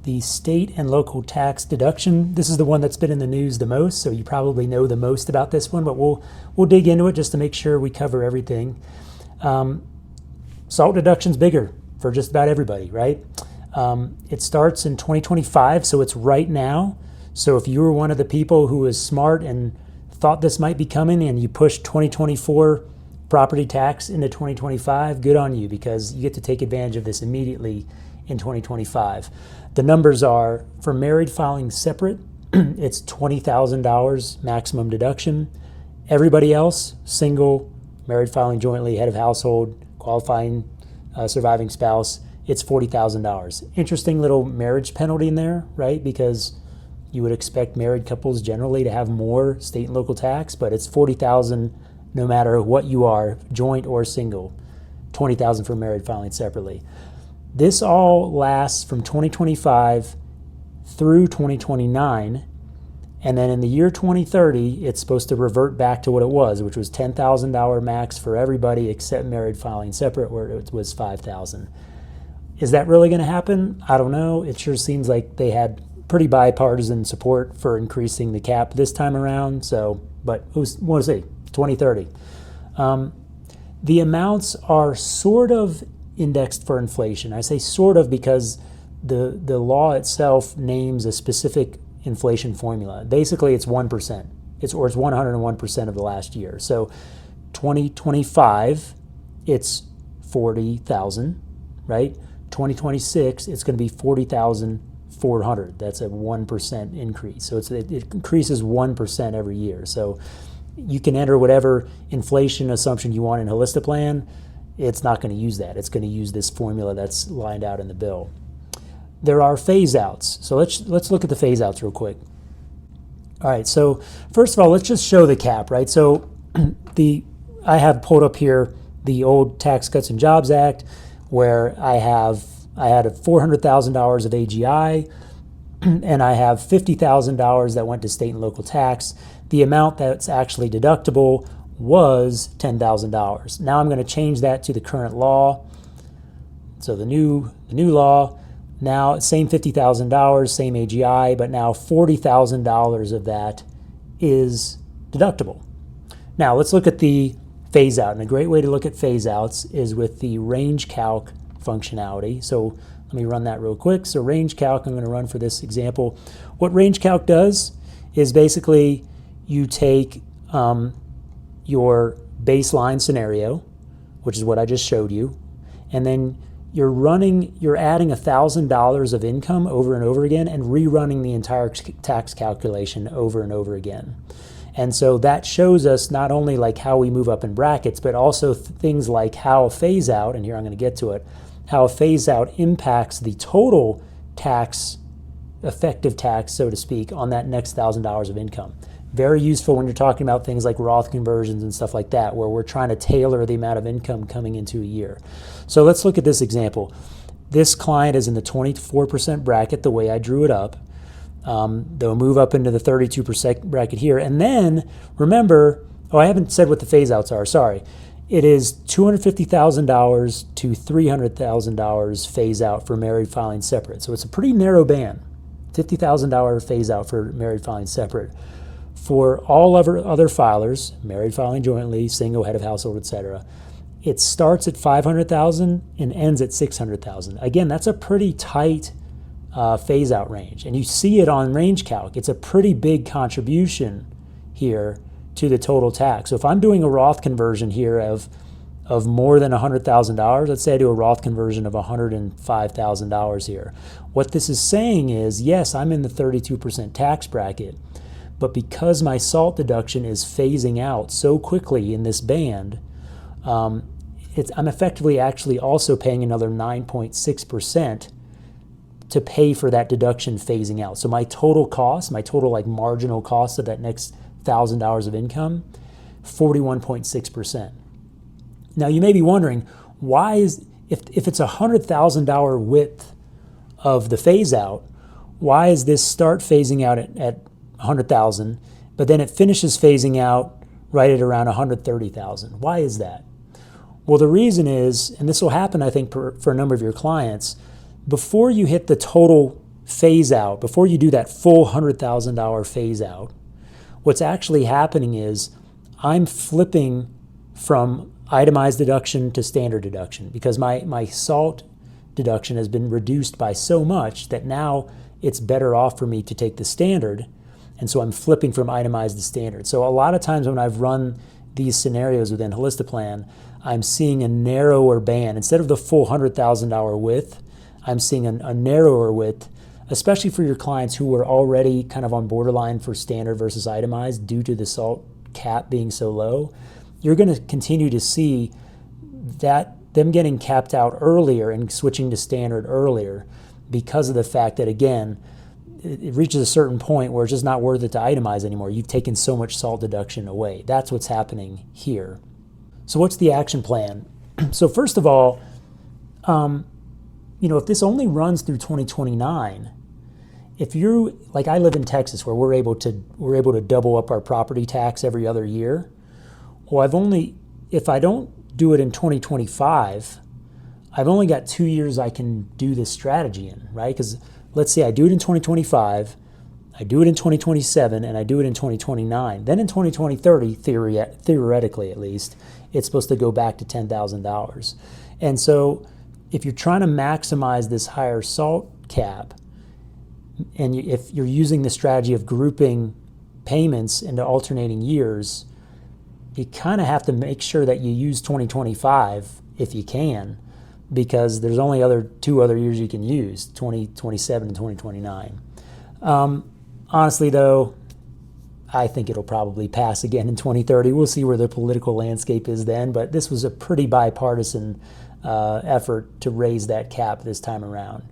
the state and local tax deduction. This is the one that's been in the news the most, so you probably know the most about this one, but we'll dig into it just to make sure we cover everything. SALT deduction's bigger for just about everybody, right? It starts in 2025, so it's right now. So if you were one of the people who was smart and thought this might be coming and you pushed 2024 property tax into 2025, good on you, because you get to take advantage of this immediately in 2025. The numbers are, for married filing separate, it's $20,000 maximum deduction. Everybody else, single, married filing jointly, head of household, qualifying surviving spouse, it's $40,000. Interesting little marriage penalty in there, right? Because you would expect married couples generally to have more state and local tax, but it's $40,000 no matter what you are, joint or single. $20,000 for married filing separately. This all lasts from 2025 through 2029, and then in the year 2030, it's supposed to revert back to what it was, which was $10,000 max for everybody except married filing separate, where it was $5,000. Is that really going to happen? I don't know. It sure seems like they had pretty bipartisan support for increasing the cap this time around. So, but we'll see. 2030. The amounts are sort of indexed for inflation. I say sort of because the law itself names a specific inflation formula. Basically, it's 1%. It's 101% of the last year. So 2025, it's 40,000, right? 2026, it's going to be 40,400. That's a 1% increase. So it increases 1% every year. So you can enter whatever inflation assumption you want in Holistiplan. It's not going to use that. It's going to use this formula that's lined out in the bill. There are phase outs. So let's look at the phase outs real quick. All right, so first of all, let's just show the cap, right? So I have pulled up here the old Tax Cuts and Jobs Act, where I had $400,000 of AGI, and I have $50,000 that went to state and local tax. The amount that's actually deductible was $10,000. Now I'm going to change that to the current law. So the new law, now same $50,000, same AGI, but now $40,000 of that is deductible. Now let's look at the phase out. And a great way to look at phase outs is with the range calc functionality. So let me run that real quick. So range calc, I'm going to run for this example. What range calc does is basically you take your baseline scenario, which is what I just showed you, and then you're adding $1,000 of income over and over again and rerunning the entire tax calculation over and over again. And so that shows us not only like how we move up in brackets, but also things like how a phase out, and here I'm going to get to it, how a phase out impacts the total tax, effective tax, so to speak, on that next $1,000 of income. Very useful when you're talking about things like Roth conversions and stuff like that, where we're trying to tailor the amount of income coming into a year. So let's look at this example. This client is in the 24% bracket, the way I drew it up. They'll move up into the 32% bracket here. And then, remember, I haven't said what the phase outs are, sorry. It is $250,000 to $300,000 phase out for married filing separate. So it's a pretty narrow band, $50,000 phase out for married filing separate. For all other filers, married filing jointly, single, head of household, etc., it starts at $500,000 and ends at $600,000. Again, that's a pretty tight phase out range, and you see it on range calc. It's a pretty big contribution here to the total tax. So if I'm doing a Roth conversion here of more than $100,000, let's say I do a Roth conversion of $105,000 here. What this is saying is, yes, I'm in the 32% tax bracket, but because my SALT deduction is phasing out so quickly in this band, I'm effectively actually also paying another 9.6% to pay for that deduction phasing out. So my total cost, my total like marginal cost of that next $1,000 of income, 41.6%. Now you may be wondering, why is, if it's $100,000 width of the phase out, why is this start phasing out at 100,000, but then it finishes phasing out right at around 130,000? Why is that? Well, the reason is, and this will happen, I think, for a number of your clients, before you hit the total phase out, before you do that full $100,000 phase out, what's actually happening is I'm flipping from itemized deduction to standard deduction because my SALT deduction has been reduced by so much that now it's better off for me to take the standard. And so I'm flipping from itemized to standard. So a lot of times when I've run these scenarios within Holistiplan, I'm seeing a narrower band. Instead of the full $100,000 width, I'm seeing a narrower width, especially for your clients who are already kind of on borderline for standard versus itemized due to the SALT cap being so low. You're going to continue to see that them getting capped out earlier and switching to standard earlier because of the fact that, again, it reaches a certain point where it's just not worth it to itemize anymore. You've taken so much SALT deduction away. That's what's happening here. So what's the action plan? So first of all, if this only runs through 2029, if you're like I live in Texas where we're able to double up our property tax every other year. Well, if I don't do it in 2025, I've only got 2 years I can do this strategy in, right? Because let's say I do it in 2025, I do it in 2027, and I do it in 2029. Then in 2030, theoretically at least, it's supposed to go back to $10,000. And so if you're trying to maximize this higher SALT cap, and if you're using the strategy of grouping payments into alternating years, you kind of have to make sure that you use 2025 if you can, because there's only two other years you can use, 2027 and 2029. Honestly, though, I think it'll probably pass again in 2030. We'll see where the political landscape is then, but this was a pretty bipartisan effort to raise that cap this time around.